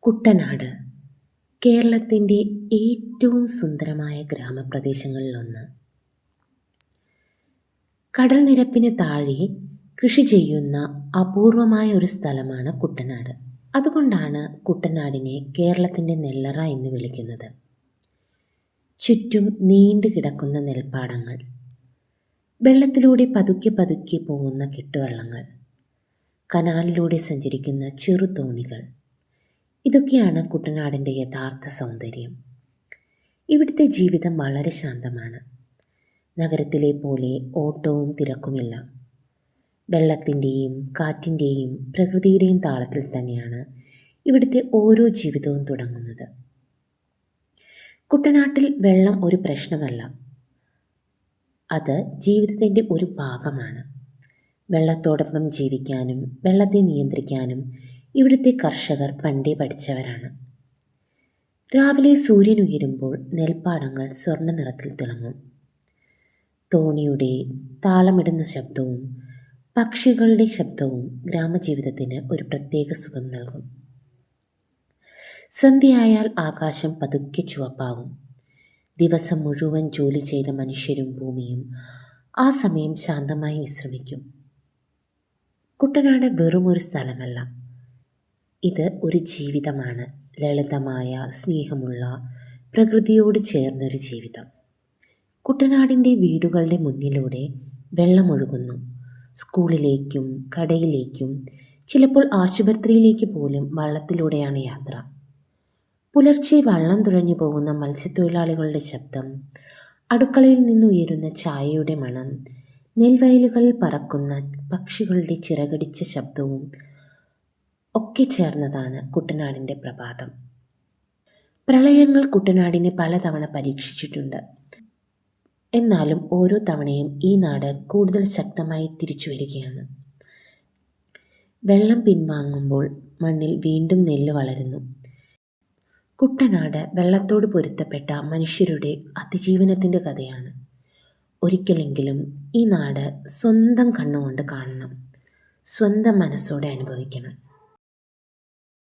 കുട്ടനാട് കേരളത്തിൻ്റെ ഏറ്റവും സുന്ദരമായ ഗ്രാമപ്രദേശങ്ങളിലൊന്ന്. കടൽ നിരപ്പിന് താഴെ കൃഷി ചെയ്യുന്ന അപൂർവമായ ഒരു സ്ഥലമാണ് കുട്ടനാട്. അതുകൊണ്ടാണ് കുട്ടനാടിനെ കേരളത്തിൻ്റെ നെല്ലറ എന്ന് വിളിക്കുന്നത്. ചുറ്റും നീണ്ടു കിടക്കുന്ന നെൽപ്പാടങ്ങൾ, വെള്ളത്തിലൂടെ പതുക്കെ പതുക്കെ പോകുന്ന കെട്ടുവള്ളങ്ങൾ, കനാലിലൂടെ സഞ്ചരിക്കുന്ന ചെറുതോണികൾ, ഇതൊക്കെയാണ് കുട്ടനാടിൻ്റെ യഥാർത്ഥ സൗന്ദര്യം. ഇവിടുത്തെ ജീവിതം വളരെ ശാന്തമാണ്. നഗരത്തിലെ പോലെ ഓട്ടവും തിരക്കുമില്ല. വെള്ളത്തിൻ്റെയും കാറ്റിൻ്റെയും പ്രകൃതിയുടെയും താളത്തിൽ തന്നെയാണ് ഇവിടുത്തെ ഓരോ ജീവിതവും തുടങ്ങുന്നത്. കുട്ടനാട്ടിൽ വെള്ളം ഒരു പ്രശ്നമല്ല, അത് ജീവിതത്തിൻ്റെ ഒരു ഭാഗമാണ്. വെള്ളത്തോടൊപ്പം ജീവിക്കാനും വെള്ളത്തെ നിയന്ത്രിക്കാനും ഇവിടുത്തെ കർഷകർ പണ്ടേ പഠിച്ചവരാണ്. രാവിലെ സൂര്യൻ ഉയരുമ്പോൾ നെൽപ്പാടങ്ങൾ സ്വർണ്ണ നിറത്തിൽ തിളങ്ങും. തോണിയുടെ താളമിടുന്ന ശബ്ദവും പക്ഷികളുടെ ശബ്ദവും ഗ്രാമജീവിതത്തിന് ഒരു പ്രത്യേക സുഖം നൽകും. സന്ധ്യയായാൽ ആകാശം പതുക്കെ ചുവപ്പാകും. ദിവസം മുഴുവൻ ജോലി ചെയ്ത മനുഷ്യരും ഭൂമിയും ആ സമയം ശാന്തമായി വിശ്രമിക്കും. കുട്ടനാട് വെറുമൊരു സ്ഥലമല്ല, ഇത് ഒരു ജീവിതമാണ്. ലളിതമായ, സ്നേഹമുള്ള, പ്രകൃതിയോട് ചേർന്നൊരു ജീവിതം. കുട്ടനാടിൻ്റെ വീടുകളുടെ മുന്നിലൂടെ വെള്ളമൊഴുകുന്നു. സ്കൂളിലേക്കും കടയിലേക്കും ചിലപ്പോൾ ആശുപത്രിയിലേക്ക് പോലും വള്ളത്തിലൂടെയാണ് യാത്ര. പുലർച്ചെ വള്ളം തുഴഞ്ഞു പോകുന്ന മത്സ്യത്തൊഴിലാളികളുടെ ശബ്ദം, അടുക്കളയിൽ നിന്നുയരുന്ന ചായയുടെ മണം, നെൽവയലുകളിൽ പറക്കുന്ന പക്ഷികളുടെ ചിറകടിച്ച ശബ്ദവും ഒക്കെ ചേർന്നതാണ് കുട്ടനാടിൻ്റെ പ്രഭാതം. പ്രളയങ്ങൾ കുട്ടനാടിനെ പലതവണ പരീക്ഷിച്ചിട്ടുണ്ട്. എന്നാലും ഓരോ തവണയും ഈ നാട് കൂടുതൽ ശക്തമായി തിരിച്ചു വരികയാണ്. വെള്ളം പിൻവാങ്ങുമ്പോൾ മണ്ണിൽ വീണ്ടും നെല്ല് വളരുന്നു. കുട്ടനാട് വെള്ളത്തോട് പൊരുത്തപ്പെട്ട മനുഷ്യരുടെ അതിജീവനത്തിൻ്റെ കഥയാണ്. ഒരിക്കലെങ്കിലും ഈ നാട് സ്വന്തം കണ്ണുകൊണ്ട് കാണണം, സ്വന്തം മനസ്സോടെ അനുഭവിക്കണം.